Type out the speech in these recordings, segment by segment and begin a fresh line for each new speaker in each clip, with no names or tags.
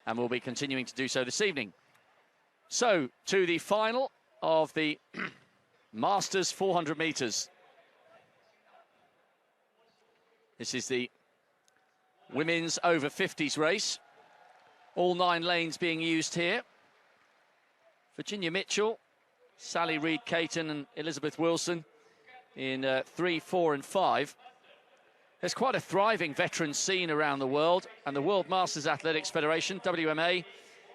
and will be continuing to do so this evening. So, to the final of the Masters 400 metres. This is the women's over 50s race. All 9 lanes being used here. Virginia Mitchell, Sally Reid-Caton and Elizabeth Wilson in 3, 4 and 5. There's quite a thriving veteran scene around the world, and the World Masters Athletics Federation, WMA,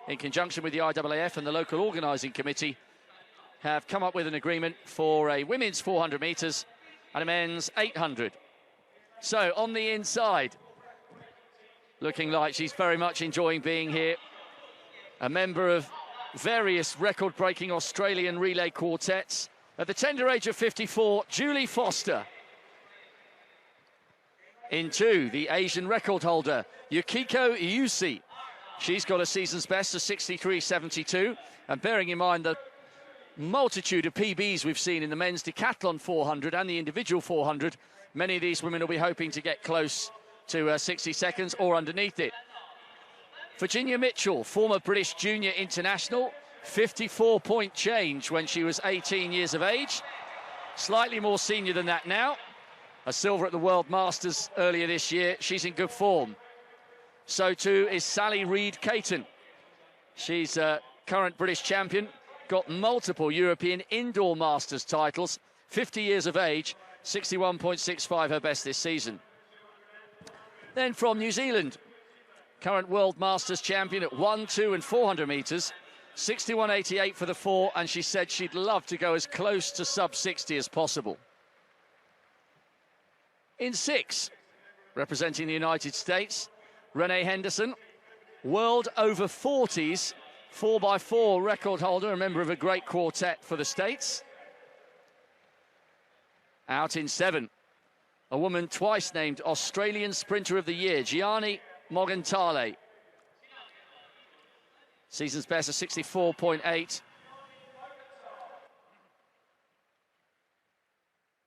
in conjunction with the IAAF and the local organising committee, have come up with an agreement for a women's 400 metres and a men's 800. So on the inside, looking like she's very much enjoying being here. A member of various record-breaking Australian relay quartets. At the tender age of 54, Julie Foster. In 2, the Asian record holder, Yukiko Yusi. She's got a season's best of 63.72. And bearing in mind the multitude of PBs we've seen in the men's decathlon 400 and the individual 400, many of these women will be hoping to get close to 60 seconds or underneath it. Virginia Mitchell, former British junior international, 54-point change when she was 18 years of age. Slightly more senior than that now. A silver at the World Masters earlier this year. She's in good form. So too is Sally Reid-Caton. She's a current British champion, got multiple European indoor Masters titles, 50 years of age, 61.65 her best this season. Then from New Zealand, current World Masters champion at 1, 2 and 400 metres, 61.88 for the 4, and she said she'd love to go as close to sub-60 as possible. In 6, representing the United States, Renee Henderson, world over 40s, 4x4 record holder, a member of a great quartet for the States. Out in 7, a woman twice named Australian Sprinter of the Year, Gianni Morgentale. Season's best of 64.8.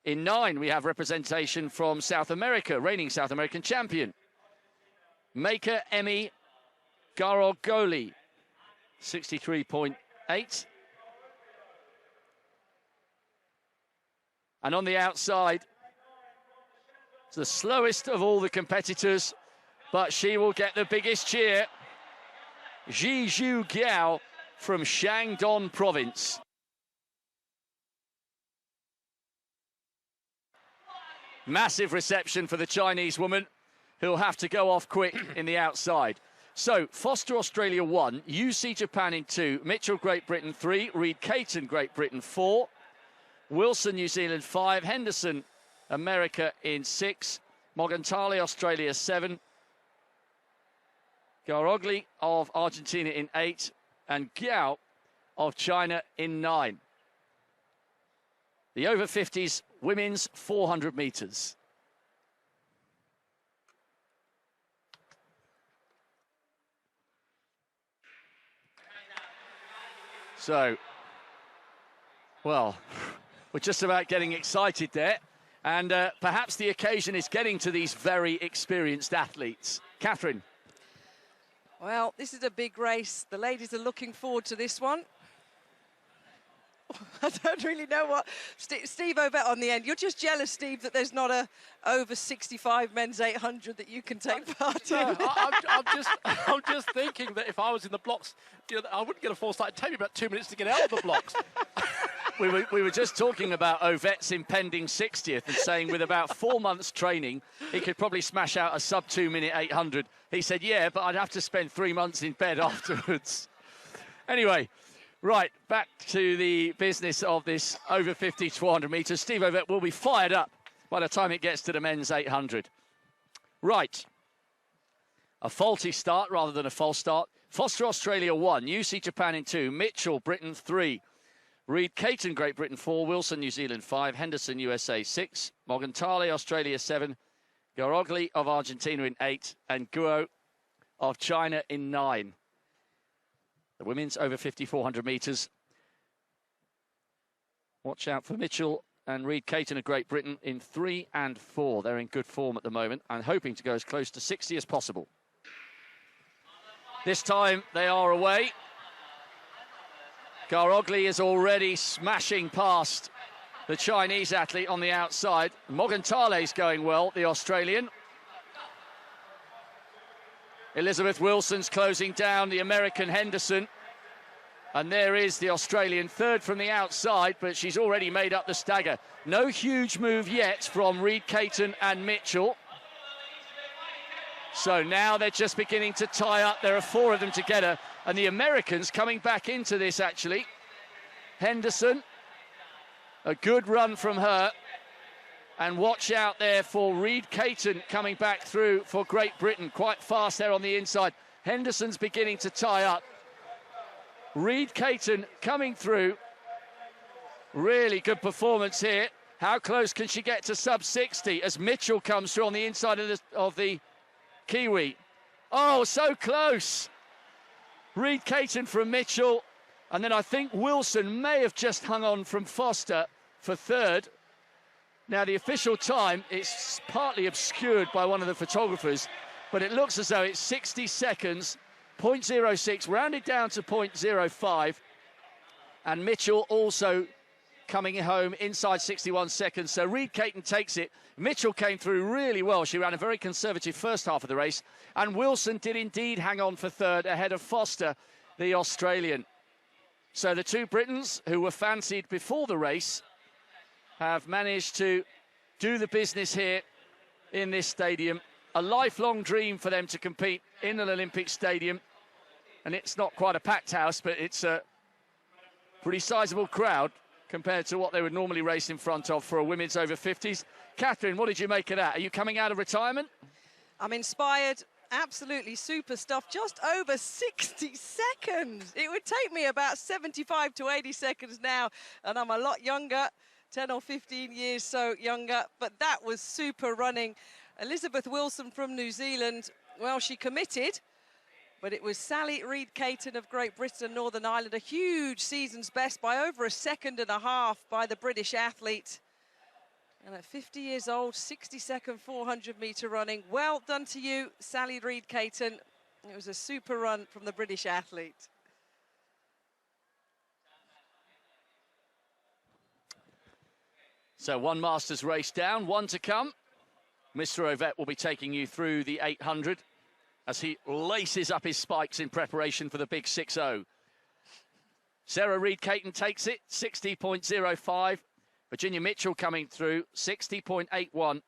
In 9, we have representation from South America, reigning South American champion, Mayka Emi Garogoli, 63.8. And on the outside, it's the slowest of all the competitors, but she will get the biggest cheer. Zhizhu Giao from Shandong province. Massive reception for the Chinese woman, who'll have to go off quick in the outside. So, Foster, Australia 1, UC Japan in 2, Mitchell, Great Britain 3, Reid-Caton, Great Britain 4, Wilson, New Zealand 5, Henderson, America in 6, Morgentale, Australia 7, Garogli of Argentina in 8, and Giao of China in 9. The over 50s women's 400 metres. So, well, we're just about getting excited there. And perhaps the occasion is getting to these very experienced athletes. Catherine.
Well, this is a big race. The ladies are looking forward to this one. I don't really know what... Steve Ovett on the end. You're just jealous, Steve, that there's not a over 65 men's 800 that you can take part in.
No, I'm just thinking that if I was in the blocks, you know, I wouldn't get a full start. It'd take me about 2 minutes to get out of the blocks.
We were just talking about Ovett's impending 60th and saying with about 4 months training, he could probably smash out a sub-2 minute 800. He said, yeah, but I'd have to spend 3 months in bed afterwards. Anyway, right, back to the business of this over 50 to 400 metres. Steve Ovett will be fired up by the time it gets to the men's 800. Right. A faulty start rather than a false start. Foster, Australia 1, UC Japan in 2, Mitchell, Britain 3, Reid-Caton, Great Britain 4, Wilson, New Zealand 5, Henderson, USA 6, Morgentale, Australia 7, Garogli of Argentina in 8, and Guo of China in 9. The women's over 50, 400 metres. Watch out for Mitchell and Reid-Caton of Great Britain in 3 and 4. They're in good form at the moment and hoping to go as close to 60 as possible. This time they are away. Garogli is already smashing past the Chinese athlete on the outside. Mogantale's going well, the Australian. Elizabeth Wilson's closing down the American Henderson. And there is the Australian third from the outside, but she's already made up the stagger. No huge move yet from Reed Caton and Mitchell. So now they're just beginning to tie up. There are 4 of them together. And the Americans coming back into this, actually. Henderson, a good run from her. And watch out there for Reed Caton coming back through for Great Britain. Quite fast there on the inside. Henderson's beginning to tie up. Reed Caton coming through. Really good performance here. How close can she get to sub 60 as Mitchell comes through on the inside of the Kiwi? Oh, so close. Reed Caton from Mitchell. And then I think Wilson may have just hung on from Foster for third. Now, the official time, it's partly obscured by one of the photographers, but it looks as though it's 60 seconds, 0.06, rounded down to 0.05. And Mitchell also coming home inside 61 seconds. So Reed Caton takes it. Mitchell came through really well. She ran a very conservative first half of the race. And Wilson did indeed hang on for third ahead of Foster, the Australian. So the 2 Britons who were fancied before the race have managed to do the business here in this stadium. A lifelong dream for them to compete in an Olympic stadium. And it's not quite a packed house, but it's a pretty sizable crowd compared to what they would normally race in front of for a women's over 50s. Catherine, what did you make of that? Are you coming out of retirement?
I'm inspired. Absolutely super stuff. Just over 60 seconds. It would take me about 75 to 80 seconds now, and I'm a lot younger, 10 or 15 years so younger, but that was super running. Elizabeth Wilson from New Zealand, well, she committed, but it was Sally Reed Caton of Great Britain and Northern Ireland, a huge season's best by over a second and a half by the British athlete. And at 50 years old, 60-second 400-metre running. Well done to you, Sally Reed Caton. It was a super run from the British athlete.
So 1 Masters race down, 1 to come. Mr. Ovett will be taking you through the 800 as he laces up his spikes in preparation for the big 6-0. Sarah Reed Caton takes it, 60.05. Virginia Mitchell coming through, 60.81.